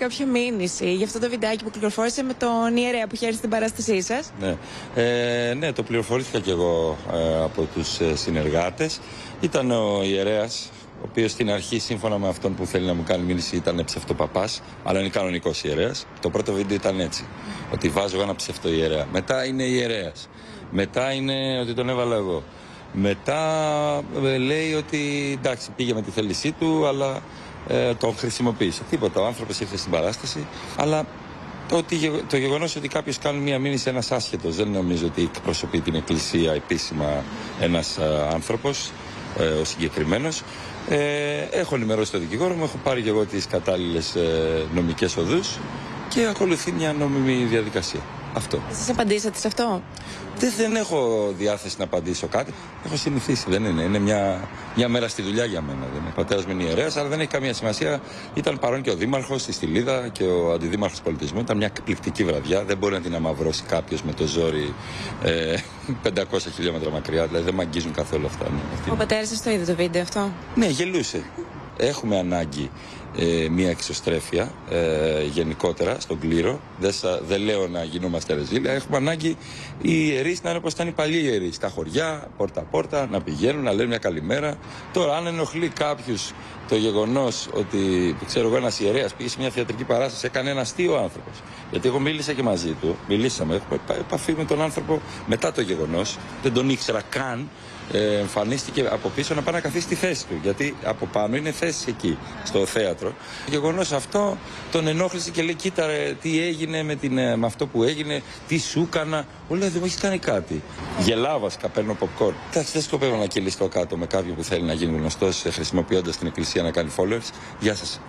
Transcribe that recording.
Κάποια μήνυση για αυτό το βιντεάκι που κυκλοφόρησε με τον ιερέα που χαίρεσε στην παράστασή σας. Ναι, ναι, το πληροφορήθηκα κι εγώ από τους συνεργάτες. Ήταν ο ιερέας, ο οποίος στην αρχή, σύμφωνα με αυτόν που θέλει να μου κάνει μήνυση, ήταν ψευτοπαπάς, αλλά είναι κανονικός ιερέας. Το πρώτο βίντεο ήταν έτσι, ότι βάζω ένα ψευτοϊερέα. Μετά είναι ιερέας. Μετά είναι ότι τον έβαλα εγώ. Μετά λέει ότι εντάξει, πήγε με τη θέλησή του, αλλά τον χρησιμοποίησε. Τίποτα. Ο άνθρωπος ήρθε στην παράσταση, αλλά το γεγονός ότι κάποιος κάνει μία μήνυση, ένας άσχετος, δεν νομίζω ότι εκπροσωπεί την Εκκλησία επίσημα ένας άνθρωπος, ο συγκεκριμένος. Έχω ενημερώσει τον δικηγόρο μου, έχω πάρει και εγώ τις κατάλληλες νομικές οδούς και ακολουθεί μια νόμιμη διαδικασία. Αυτό. Σας απαντήσατε σε αυτό? Δεν έχω διάθεση να απαντήσω κάτι. Έχω συνηθίσει. Δεν είναι. Είναι μια μέρα στη δουλειά για μένα. Δεν είναι. Ο πατέρας μου είναι ιερέας, αλλά δεν έχει καμία σημασία. Ήταν παρόν και ο δήμαρχος στη Στυλίδα και ο αντιδήμαρχος πολιτισμού. Ήταν μια εκπληκτική βραδιά. Δεν μπορεί να την αμαυρώσει κάποιος με το ζόρι 500 χιλιόμετρα μακριά. Δηλαδή δεν μ' αγγίζουν καθόλου αυτά. Ναι. Ο πατέρας σας το είδε το βίντεο αυτό? Ναι, γελούσε. Έχουμε ανάγκη μια εξωστρέφεια γενικότερα στον κλήρο. Δεν λέω να γινόμαστε ρεζίλια. Έχουμε ανάγκη οι ιερείς να είναι όπως ήταν οι παλιοί ιερείς. Στα χωριά, πόρτα-πόρτα, να πηγαίνουν, να λένε μια καλημέρα. Τώρα, αν ενοχλεί κάποιους το γεγονός ότι, ξέρω εγώ, ένας ιερέας πήγε σε μια θεατρική παράσταση, έκανε ένα αστείο άνθρωπος. Γιατί εγώ μίλησα και μαζί του, μιλήσαμε, έχουμε επαφή με τον άνθρωπο μετά το γεγονός. Δεν τον ήξερα καν. Εμφανίστηκε από πίσω να πάει να καθίσει στη θέση του. Γιατί από πάνω είναι θέση εκεί, στο θέατρο. Το γεγονός αυτό τον ενόχλησε και λέει: κοίτα, ρε, τι έγινε με αυτό που έγινε, τι σου έκανα. Μου λέει: δεν μου έχει κάνει κάτι. Γελάω βασικά, παίρνω popcorn. Εντάξει, δεν σκοπεύω να κυλιστώ κάτω με κάποιον που θέλει να γίνει γνωστός χρησιμοποιώντας την Εκκλησία να κάνει followers. Γεια σας.